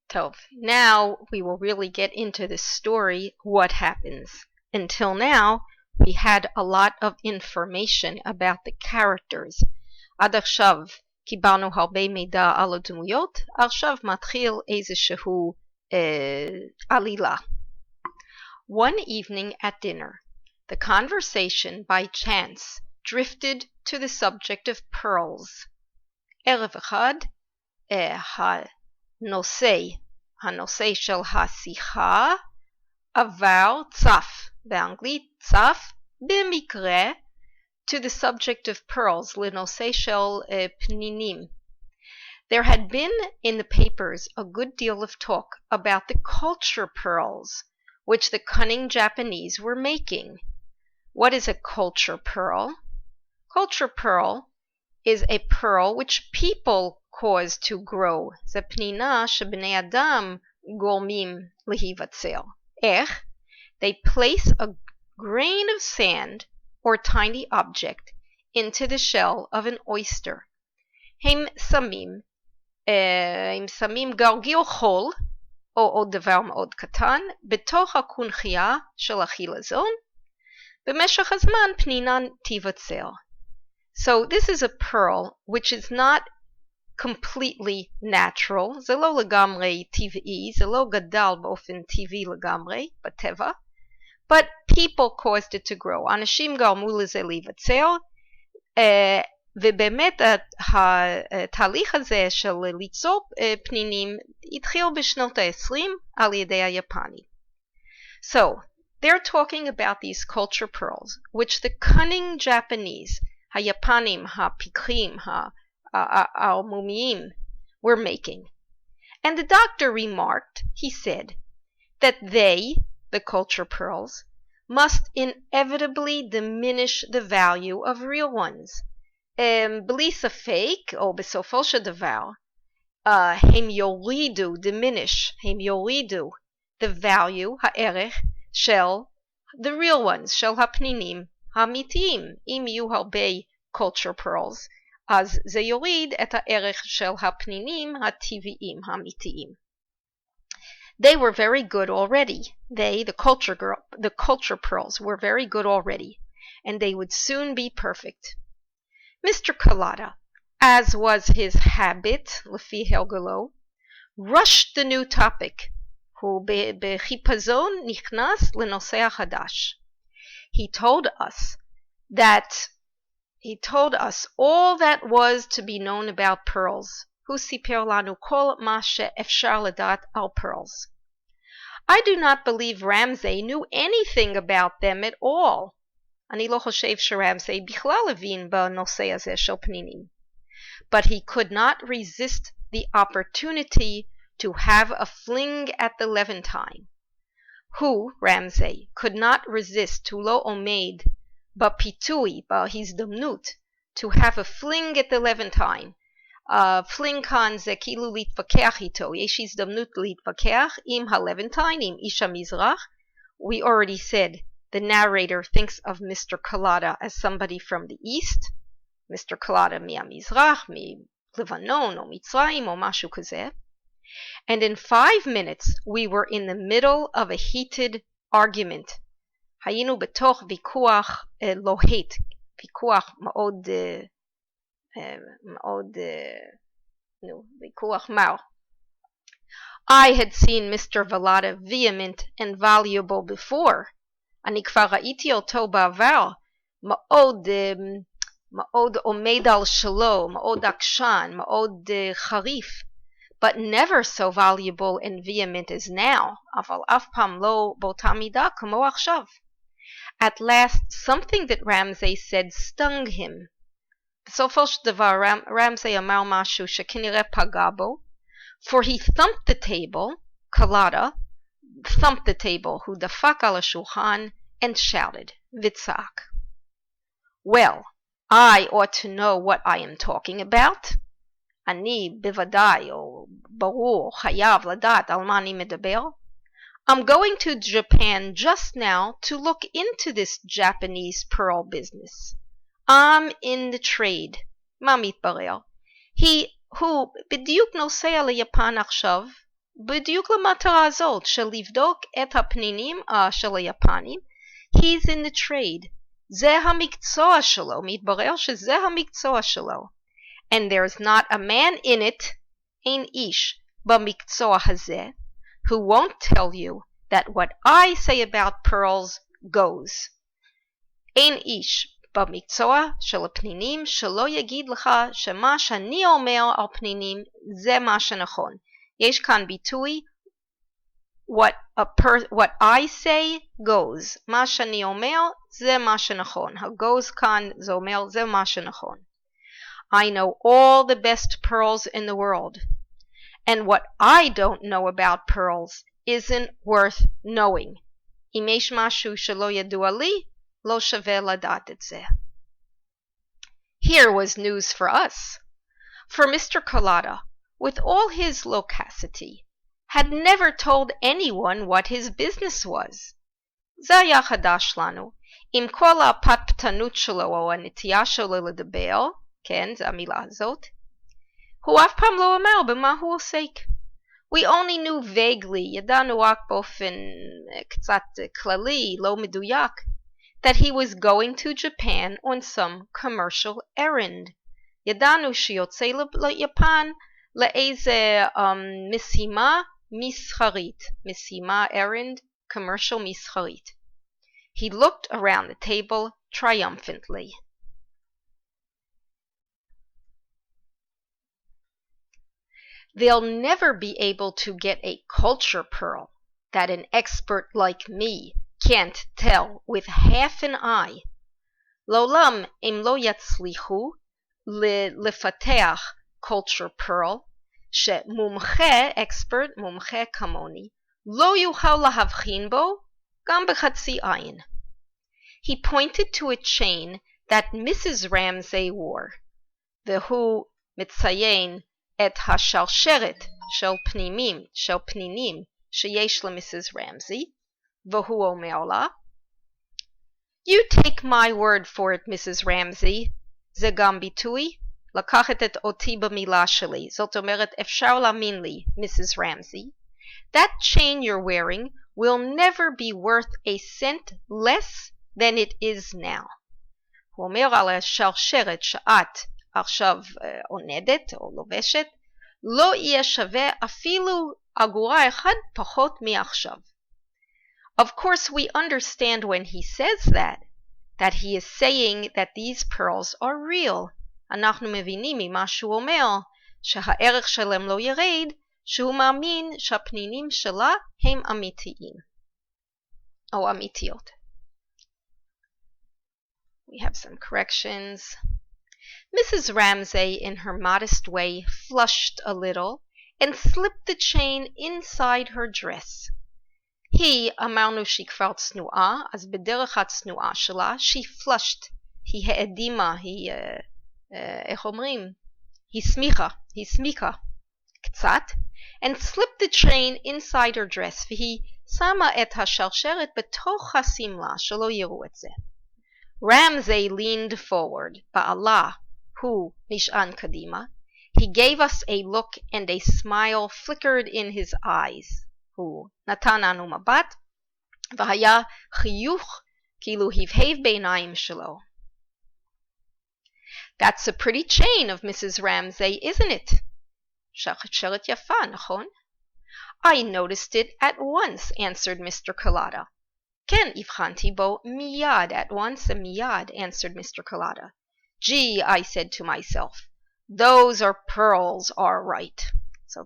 Tov. Now we will really get into the story, what happens. Until now, we had a lot of information about the characters. עד עכשיו קיבלנו הרבה מידע על הדמויות, עכשיו מתחיל איזשהו עלילה. One evening at dinner, the conversation by chance drifted to the subject of pearls. ערב אחד, הנושא של השיחה עבר צף, באנגלית צף, במקרה, to the subject of pearls, לנושא של פנינים. There had been in the papers a good deal of talk about the culture pearls, which the cunning Japanese were making. What is a culture pearl? Culture pearl is a pearl which people cause to grow. זה פנינה שבני אדם גורמים להיווצר. איך? They place a grain of sand or tiny object into the shell of an oyster. הם שמים גרגיר חול, או עוד דבר מאוד קטן, בתוך הקונכייה של החילזון, במשך הזמן פנינה תיווצר. So this is a pearl which is not completely natural, זה לא לגמרי טבעי, זה לא גדל באופן טבעי לגמרי, בטבע, but people caused it to grow. אנשים גרמו לזה להיווצר, ובאמת התהליך הזה של ליצור פנינים התחיל בשנות ה-20 על ידי היפנים. So, they're talking about these culture pearls, which the cunning Japanese, היפנים, הפיקחים, הערמומיים, were making. And the doctor remarked, he said, that they, the culture pearls, must inevitably diminish the value of real ones. בלי ספק, או בסופו של דבר, הם יורידו, הם יורידו the value, הערך, של the real ones, של הפנינים האמיתיים. אם יהיו הרבה culture pearls, אז זה יוריד את הערך של הפנינים הטבעיים האמיתיים. They were very good already. They, the culture pearls, were very good already, and they would soon be perfect. Mr. Kalata, as was his habit, לפי הרגלו, rushed the new topic. הוא בחיפזון נכנס לנושא החדש. He told us all that was to be known about pearls. הוא סיפר לנו כל מה שאפשר לדעת על pearls. I do not believe Ramsay knew anything about them at all. אני לא חושב שרמזי בכלל הבין בנושא הזה של פנינים. But he could not resist the opportunity to have a fling at the Levantine. הוא, רמזי, could not resist, הוא לא עומד בפיתוי, בהזדמנות, to have a fling at the Levantine. פלינג כאן זה כאילו להתווכח איתו, יש הזדמנות להתווכח עם הלוונטיין, עם איש המזרח. We already said the narrator thinks of Mr. Kalata as somebody from the east, Mr. Kalata מהמזרח, מלבנון או מצרים או משהו כזה. And in 5 minutes we were in the middle of a heated argument. היינו בתוך ויכוח לוהט, ויכוח מאוד ויכוח מר. I had seen Mr. Valada vehement and valuable before. אני כבר ראיתי אותו בעבר, מאוד עומד על שלו, מאוד עקשן, מאוד חריף, but never so valuable and vehement as now, אבל אף פעם לא באותה מידה כמו עכשיו. At last, something that Ramsay said stung him. בסופו של דבר, רמזי אמר משהו שכנראה פגע בו, for he thumped the table, Kalata, thumped the table, הוא דפק על השולחן, and shouted, וצעק. Well, I ought to know what I am talking about. אני בוודאי, או ברור, חייב לדעת על מה אני מדבר. I'm going to Japan just now to look into this Japanese pearl business. I'm in the trade. מה מתברר? הוא בדיוק נוסע ליפן עכשיו, בדיוק למטרה הזאת של לבדוק את הפנינים של היפנים. He's in the trade. זה המקצוע שלו, מתברר שזה המקצוע שלו. And there's not a man in it, אין איש במקצוע הזה, who won't tell you that what I say about pearls goes. אין איש במקצוע של הפנינים שלא יגיד לך שמה שאני אומר על פנינים זה מה שנכון. יש כאן ביטוי what I say goes. מה שאני אומר זה מה שנכון. ה-goes כאן זה אומר זה מה שנכון. I know all the best pearls in the world. And what I don't know about pearls isn't worth knowing. אם יש משהו שלא ידוע לי, לא שווה לדעת את זה. Here was news for us. For Mr. Collada, with all his loquacity, had never told anyone what his business was. זה היה חדש לנו. עם כל הפטפטנות שלו או הנטייה שלו לדבר, כן, זה המילה הזאת, הוא אף פעם לא אמר במה הוא עוסק. We only knew vaguely, ידענו רק באופן קצת כללי, לא מדויק, that he was going to Japan on some commercial errand. ידענו שיוצא ליפן לאיזה משימה מסחרית. משימה, errand, commercial מסחרית. He looked around the table triumphantly. They'll never be able to get a culture pearl that an expert like me can't tell with half an eye. לעולם הם לא יצליחו לפתח culture pearl שמומחה, expert, מומחה כמוני, לא יוכל להבחין בו גם בחצי עין. He pointed to a chain that Mrs. Ramsay wore, והוא מציין את השרשרת של פנינים שיש למיסיס רמזי, והוא אומר לה, You take my word for it, Mrs. Ramsay, זה גם ביטוי, לקחת את אותי במילה שלי, זאת אומרת אפשר להאמין לי, Mrs. Ramsay, that chain you're wearing will never be worth a cent less than it is now. הוא אומר על השרשרת שאת עכשיו עונדת או לובשת, לא יהיה שווה אפילו אגורה אחד פחות מעכשיו. Of course we understand when he says that he is saying that these pearls are real. אנחנו מבינים ממה שהוא אומר, שהערך שלהם לא ירד, שהוא מאמין שהפנינים שלה הם אמיתיים, או אמיתיות. We have some corrections. Mrs. Ramsay, in her modest way, flushed a little and slipped the chain inside her dress. היא, אמרנו שהיא כבר צנועה, אז בדרך הצנועה שלה, she flushed, היא האדימה, היא, איך אומרים? היא סמיקה, קצת, and slipped the chain inside her dress, והיא שמה את השרשרת בתוך השמלה, שלא יראו את זה. Ramsay leaned forward, בעלה, הוא נשען קדימה. He gave us a look and a smile flickered in his eyes. הוא נתן לנו מבט, והיה חיוך כאילו הבהב בעיניים שלו. That's a pretty chain of Mrs. Ramsay, isn't it? שרשרת יפה, נכון? I noticed it at once, answered Mr. Collada. כן, הבחנתי בו מיד, at once, מיד, answered Mr. Collada. Gee, I said to myself, those are pearls, all right. So,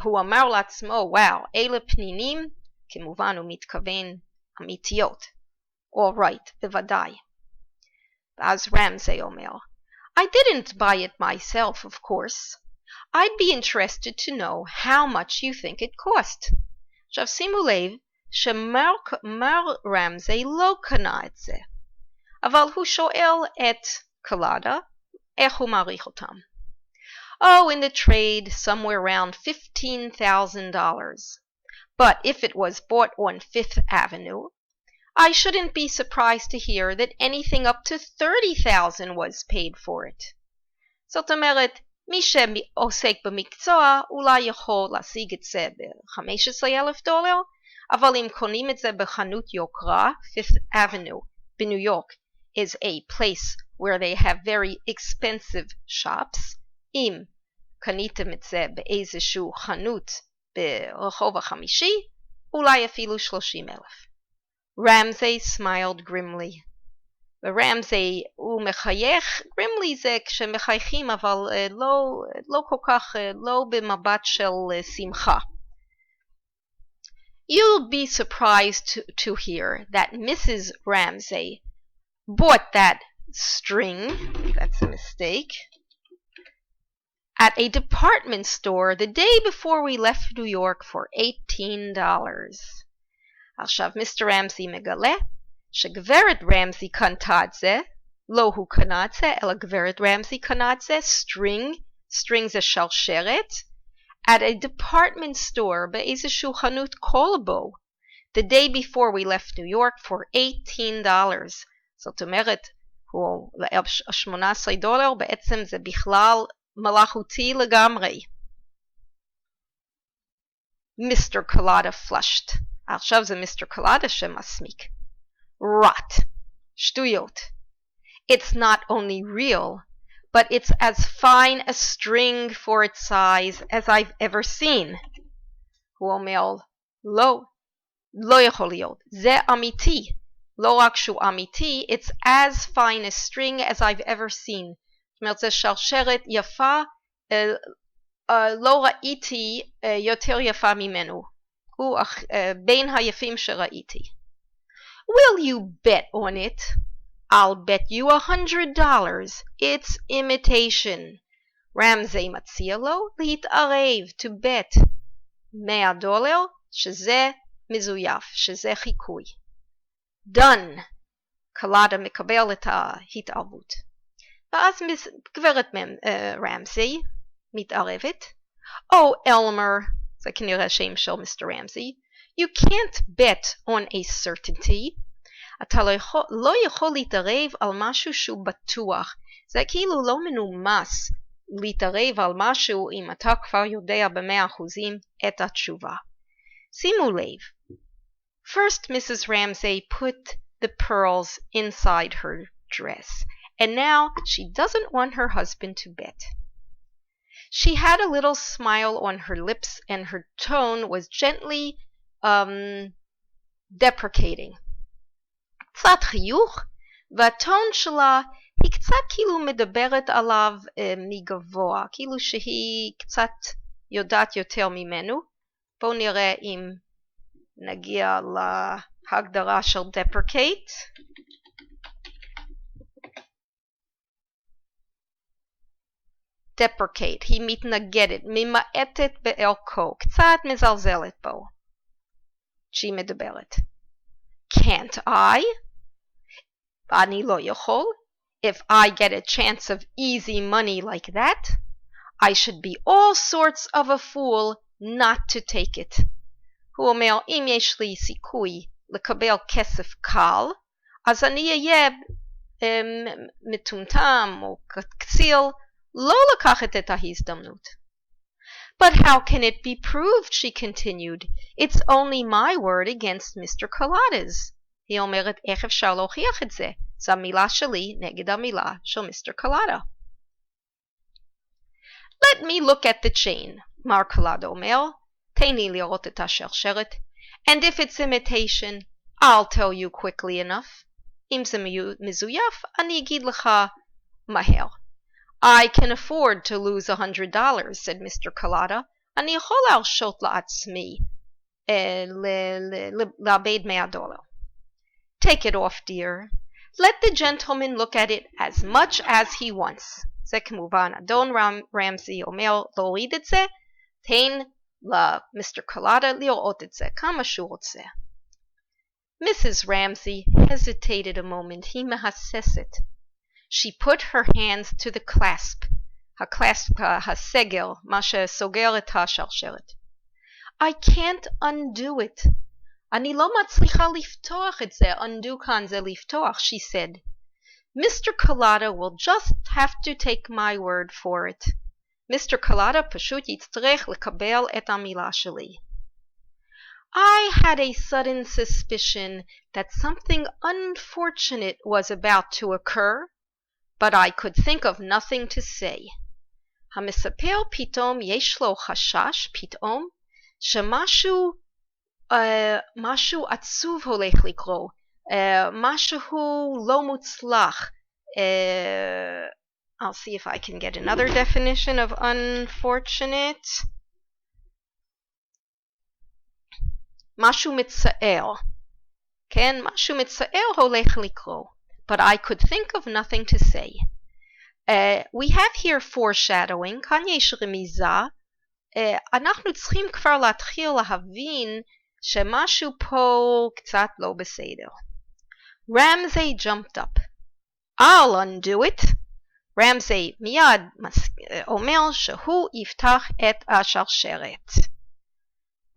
הוא אמר לעצמו, וואו, אלה פנינים, כמובן הוא מתכוון אמיתיות. All right, בוודאי. ואז רמזי אומר, I didn't buy it myself, of course. I'd be interested to know how much you think it cost. עכשיו שימו לב שמר רמזי לא קנה את זה, אבל הוא שואל את קולדה איך הוא מעריך אותם. Oh, in the trade, somewhere around $15,000. But if it was bought on Fifth Avenue, I shouldn't be surprised to hear that anything up to $30,000 was paid for it. זאת אומרת, מי שעוסק במקצוע אולי יכול להשיג את זה $15,000, אבל אם קונים את זה בחנות יוקרה, Fifth Avenue בניו יורק is a place where they have very expensive shops. אם קניתם את זה באיזשהו חנות ברחוב החמישי, אולי אפילו 30,000. Ramsay smiled grimly. ורמזי הוא מחייך, גרימלי זה כשמחייכים אבל לא כל כך, לא במבט של שמחה. You'll be surprised to hear that Mrs. Ramsay bought that string, that's a mistake, at a department store the day before we left New York for $18. עכשיו מיסטר רמזי מגלה שגברת רמזי קנתה את זה, לא הוא קנה את זה, אלא גברת רמזי קנה את זה, string זה שרשרת, at a department store, באיזשהו חנות קולבו, the day before we left New York for $18. זאת אומרת, הוא $18, בעצם זה בכלל מלאכותי לגמרי. מיסטר קולדה flushed. עכשיו זה מיסטר קולדה שמסמיק. Rot. שטויות. It's not only real, but it's as fine a string for its size as I've ever seen. הוא אומר, לא יכול להיות. זה אמיתי. לא רק שהוא אמיתי, it's as fine a string as I've ever seen. זאת אומרת, זה שרשרת יפה, לא ראיתי יותר יפה ממנו. הוא בין היפים שראיתי. Will you bet on it? I'll bet you $100. It's imitation. רמזי מציע לו להתערב, to bet. $100 שזה מזויף, שזה חיקוי. Done. קולדה מקבל את ההתערבות. ואז גברת רמזי מתערבת. Oh, Elmer, זה כנראה שם של מיסטר רמזי. You can't bet on a certainty. אתה לא יכול להתערב על משהו שהוא בטוח. זה כאילו לא מנומס להתערב על משהו אם אתה כבר יודע ב100% את התשובה. שימו לב. First, Mrs. Ramsay put the pearls inside her dress, and now she doesn't want her husband to bet. She had a little smile on her lips, and her tone was gently deprecating. קצת חיוך, והטון שלה היא קצת כאילו מדברת עליו מגבוה, כאילו שהיא קצת יודעת יותר ממנו. בואו נראה אם נגיע להגדרה של deprecate. deprecate, היא מתנגדת, ממעטת בערכו, קצת מזלזלת בו. שהיא מדברת. Can't I? אני לא יכול. If I get a chance of easy money like that, I should be all sorts of a fool not to take it. הוא אומר, אם יש לי סיכוי לקבל כסף קל, אז אני אהיה מטומטם או קציל, לא לקחת את ההזדמנות. But how can it be proved, she continued. It's only my word against Mr. Collada's. היא אומרת, איך אפשר להוכיח את זה? זו המילה שלי נגד המילה של מיסטר קולדה. Let me look at the chain, מר קולדה אומר. תן לי לראות את השרשרת. And if it's imitation, I'll tell you quickly enough. אם זה מזויף, אני אגיד לך מהר. I can afford to lose $100, said Mr. Collada. אני יכול להרשות לעצמי לאבד $100. Take it off, dear. Let the gentleman look at it as much as he wants. זה כמובן, אדון רמזי אומר להוריד את זה, תן למיסטר קולדה לראות את זה כמה שהוא רוצה. Mrs. Ramsay hesitated a moment. היא מהססת. She put her hands to the clasp. הקלאספ, הסגר, מה שסוגר את השרשרת. I can't undo it. אני לא מצליחה לפתוח את זה. undo כאן זה לפתוח, she said. Mr. Collada will just have to take my word for it. מיסטר קלדה פשוט יצטרך לקבל את המילה שלי. I had a sudden suspicion that something unfortunate was about to occur, but I could think of nothing to say. המספר פתאום יש לו חשש פתאום שמשהו משהו עצוב הולך לקרות, משהו לא מוצלח. I'll see if I can get another definition of unfortunate. משהו מצער. כן, משהו מצער הולך לקרות. But I could think of nothing to say. We have here foreshadowing. כאן יש רמיזה. אנחנו צריכים כבר להתחיל להבין שמשהו פה קצת לא בסדר. Ramsay jumped up. I'll undo it. רמזי מיד אומר שהוא יפתח את השרשרת.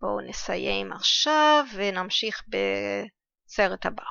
בואו נסיים עכשיו ונמשיך בסרט הבא.